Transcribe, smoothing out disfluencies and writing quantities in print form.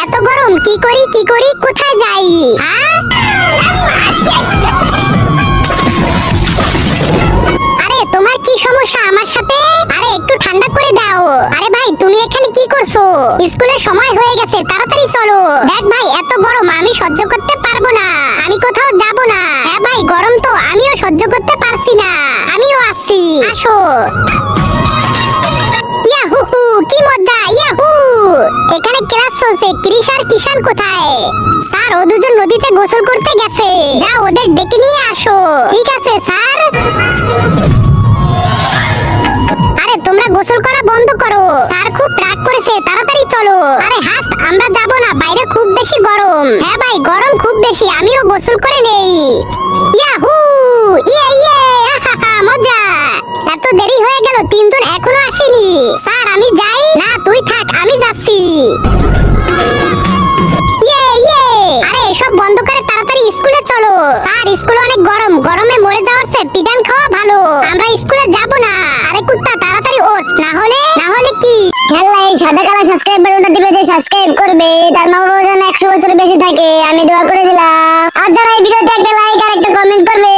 এত গরম কি করি কোথায় যাই? আরে তোমার কি সমস্যা আমার সাথে? আরে একটু ঠান্ডা করে দাও। আরে ভাই তুমি এখানে কি করছো? স্কুলের সময় হয়ে গেছে, তাড়াতাড়ি চলো। দেখ ভাই এত গরম আমি সহ্য করতে পারবো না, আমি কোথাও যাব না। হ্যাঁ ভাই গরম তো আমিও সহ্য করতে পারছি না, আমিও আসছি, আসো। ইয়াহু কি মজা, ইয়াহু। এখানে ক্লাস চলছে, কৃষ আর কিষান কোথায়? স্যার ও দুজন নদীতে গোসল করতে গেছে, যাও ওদের ডেকে নিয়ে আসো। ঠিক আছে স্যার। আরে তোমরা গোসল করা বন্ধ করো, স্যার খুব রাগ করেছে, তাড়াতাড়ি চলো। আরে হাত আমরা যাব না, বাইরে খুব বেশি গরম। হ্যাঁ ভাই গরম খুব বেশি, আমিও গোসল করে নেই। ইয়াহু ইয়ে ইয়ে আহাহা, মজা। এত দেরি হয়ে গেল, তিনজন এখনো আসেনি। স্যার আমি যাই? না তুই থাক, আমি যাচ্ছি। ইয়ে ইয়ে আরে এসব বন্ধ করে তাড়াতাড়ি স্কুলে চলো। স্যার স্কুলে অনেক গরম, গরমে মরে যাওয়ার চেয়ে পিটান খাওয়া ভালো, আমরা স্কুলে যাব না। আরে কুত্তা তাড়াতাড়ি ওঠ, না হলে কি? খেলা এই সাদা কালো সাবস্ক্রাইব বাটনটা টিপে দিয়ে সাবস্ক্রাইব করবে, তার মা বাবা যেন 100 বছর বেঁচে থাকে, আমি দোয়া করে দিলাম। আর যারা এই ভিডিওতে একটা লাইক আর একটা কমেন্ট করবে